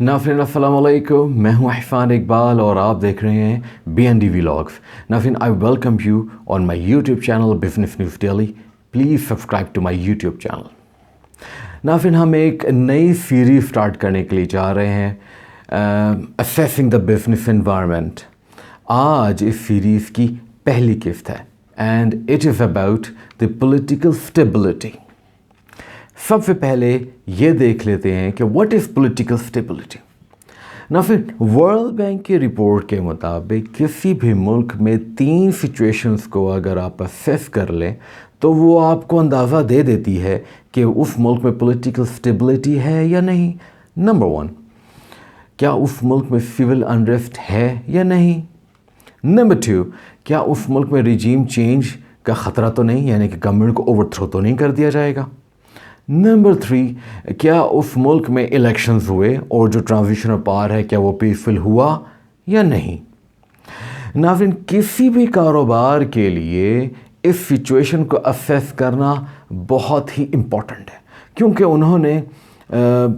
नाज़रीन अस्सलाम वालेकुम, मैं हूं इरफान इकबाल और आप देख रहे हैं BND व्लॉग्स। नाज़रीन, I welcome you on my YouTube channel business news daily. Please subscribe to my YouTube channel. नाज़रीन, हम एक नई सीरीज़ स्टार्ट करने के लिए जा रहे हैं, असेसिंग द बिजनेस एनवायरनमेंट। आज इस सीरीज़ की पहली किस्त है and it is about the political stability. सबसे पहले ये देख लेते हैं कि व्हाट इज़ पॉलिटिकल स्टेबिलिटी। ना फिर वर्ल्ड बैंक की रिपोर्ट के मुताबिक किसी भी मुल्क में 3 सिचुएशंस को अगर आप असेस कर लें तो वो आपको अंदाज़ा दे देती है कि उस मुल्क में पॉलिटिकल स्टेबिलिटी है या नहीं। नंबर 1, क्या उस मुल्क में सिविल अनरेस्ट है या नहीं। नंबर 2, क्या उस मुल्क में रिजीम चेंज का ख़तरा तो नहीं, यानी कि गवर्नमेंट को ओवरथ्रो तो नहीं कर दिया जाएगा। नंबर 3, क्या उस मुल्क में इलेक्शंस हुए और जो ट्रांजिशनल पावर है क्या वो पीसफुल हुआ या नहीं। नाज़रीन, किसी भी कारोबार के लिए इस सिचुएशन को असेस करना बहुत ही इम्पॉर्टेंट है, क्योंकि उन्होंने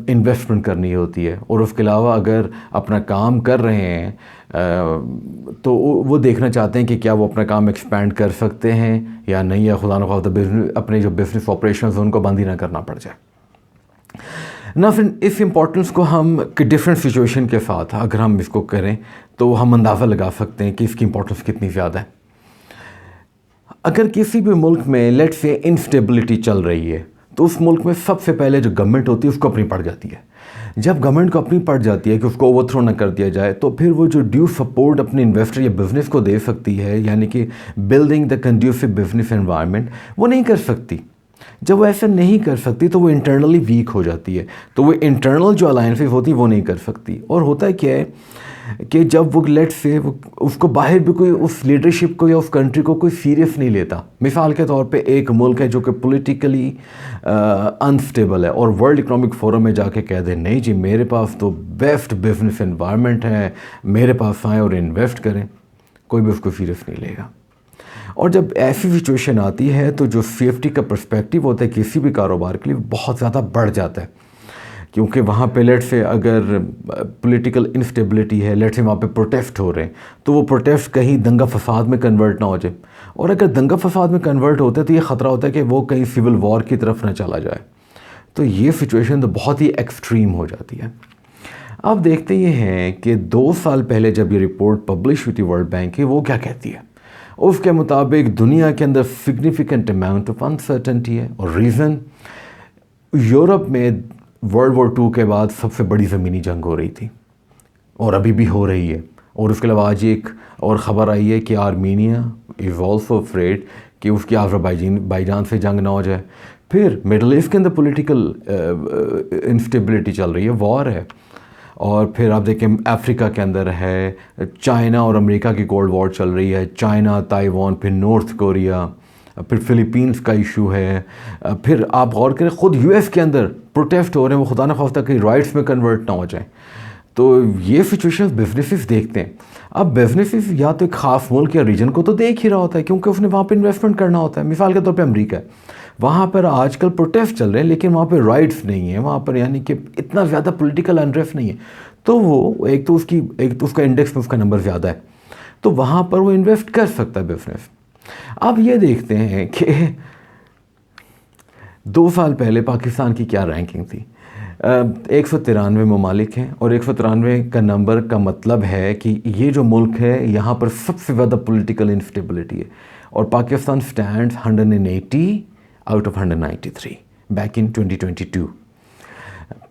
इन्वेस्टमेंट करनी होती है और उसके अलावा अगर अपना काम कर रहे हैं तो वो देखना चाहते हैं कि क्या वो अपना काम एक्सपैंड कर सकते हैं या नहीं, या खुदा न खास्ता बिजनेस अपने जो बिजनेस ऑपरेशंस हैं उनको बंद ही ना करना पड़ जाए ना। फिर इस इम्पोर्टेंस को हम डिफरेंट सिचुएशन के साथ अगर हम इसको करें तो हम अंदाज़ा लगा सकते हैं कि इसकी इम्पोर्टेंस कितनी ज़्यादा है। अगर किसी भी मुल्क में लेट्स से इंस्टेबिलिटी चल रही है तो उस मुल्क में सबसे पहले जो गवर्नमेंट होती है उसको अपनी पड़ जाती है। जब गवर्नमेंट को अपनी पड़ जाती है कि उसको ओवरथ्रो ना कर दिया जाए तो फिर वो जो ड्यू सपोर्ट अपने इन्वेस्टर या बिज़नेस को दे सकती है, यानी कि building the conducive business environment, वो नहीं कर सकती। जब वो ऐसा नहीं कर सकती तो वो इंटरनली वीक हो जाती है, तो वो इंटरनल जो अलायंसेस होती है वो नहीं कर सकती। और होता है क्या है कि जब वो लेट से उसको बाहर भी कोई उस लीडरशिप को या उस कंट्री को कोई सीरियस नहीं लेता। मिसाल के तौर पे एक मुल्क है जो कि पॉलिटिकली अनस्टेबल है और वर्ल्ड इकोनॉमिक फोरम में जाके कह दे नहीं जी मेरे पास तो बेस्ट बिजनेस एनवायरनमेंट है, मेरे पास आएँ और इन्वेस्ट करें, कोई भी उसको सीरियस नहीं लेगा। और जब ऐसी सिचुएशन आती है तो जो सेफ्टी का पर्सपेक्टिव होता है किसी भी कारोबार के लिए बहुत ज़्यादा बढ़ जाता है, क्योंकि वहाँ पे लेट से अगर पॉलिटिकल इंस्टेबिलिटी है, लेट से वहाँ पे प्रोटेस्ट हो रहे हैं तो वो प्रोटेस्ट कहीं दंगा फसाद में कन्वर्ट ना हो जाए, और अगर दंगा फसाद में कन्वर्ट होते हैं तो ये ख़तरा होता है कि वो कहीं सिविल वॉर की तरफ ना चला जाए। तो ये सिचुएशन तो बहुत ही एक्सट्रीम हो जाती है। अब देखते ये हैं कि 2 साल पहले जब ये रिपोर्ट पब्लिश हुई थी वर्ल्ड बैंक की, वो क्या कहती है। उसके मुताबिक दुनिया के अंदर सिग्निफिकेंट अमाउंट ऑफ अनसर्टेनिटी है, और रीज़न यूरोप में वर्ल्ड वॉर 2 के बाद सबसे बड़ी ज़मीनी जंग हो रही थी और अभी भी हो रही है। और उसके अलावा आज एक और ख़बर आई है कि आर्मीनिया इज़ ऑल्सो अफ्रेड कि उसकी अज़रबैजान से जंग ना हो जाए। फिर मिडल ईस्ट के अंदर पॉलिटिकल इंस्टेबिलिटी चल रही है, वॉर है। और फिर आप देखें अफ्रीका के अंदर है, चाइना और अमेरिका की कोल्ड वॉर चल रही है, चाइना, ताइवान, फिर नॉर्थ कोरिया, फिर फिलीपींस का इशू है। फिर आप गौर करें ख़ुद US के अंदर प्रोटेस्ट हो रहे हैं, वो खुदा न खास्ता कि राइट्स में कन्वर्ट ना हो जाए। तो ये सिचुएशंस बिजनेसेस देखते हैं। अब बिजनेसेस या तो एक ख़ास मुल्क या रीजन को तो देख ही रहा होता है, क्योंकि उसने वहाँ पे इन्वेस्टमेंट करना होता है। मिसाल के तौर पे अमेरिका है, वहाँ पर आजकल प्रोटेस्ट चल रहे हैं लेकिन वहाँ पर राइट्स नहीं है, वहाँ पर यानी कि इतना ज़्यादा पॉलिटिकल अनरेस्ट नहीं है। तो वो एक तो उसका इंडेक्स में उसका नंबर ज़्यादा है, तो वहाँ पर वो इन्वेस्ट कर सकता है बिजनेस। अब ये देखते हैं कि 2 साल पहले पाकिस्तान की क्या रैंकिंग थी। 193 ममालिक हैं और 193 का नंबर का मतलब है कि ये जो मुल्क है यहाँ पर सबसे ज़्यादा पॉलिटिकल इंस्टेबिलिटी है, और Pakistan stands 180 out of 193 back in 2022।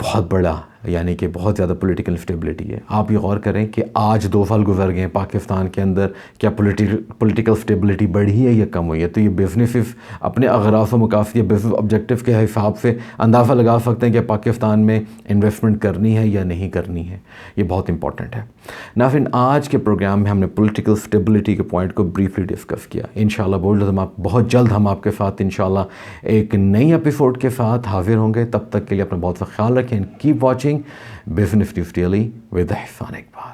बहुत बड़ा यानी कि बहुत ज़्यादा पॉलिटिकल इंस्टेबिलिटी है। आप ये गौर करें कि आज 2 साल गुजर गए हैं, पाकिस्तान के अंदर क्या पॉलिटिकल स्टेबिलिटी बढ़ी है या कम हुई है। तो ये बिजनेसेस अपने अगराज़ व मकासद या बिजनेस ऑब्जेक्टिव के हिसाब से अंदाज़ा लगा सकते हैं कि पाकिस्तान में इन्वेस्टमेंट करनी है या नहीं करनी है। ये बहुत इंपॉर्टेंट है। नाज़रीन, आज के प्रोग्राम में हमने पॉलिटिकल स्टेबिलिटी के पॉइंट को ब्रीफली डिस्कस किया। इंशाल्लाह बहुत जल्द हम आपके साथ इंशाल्लाह एक नई एपिसोड के साथ हाजिर होंगे। तब तक के लिए अपना बहुत सा ख्याल रखें। Keep watching business news daily with Irfan Iqbal.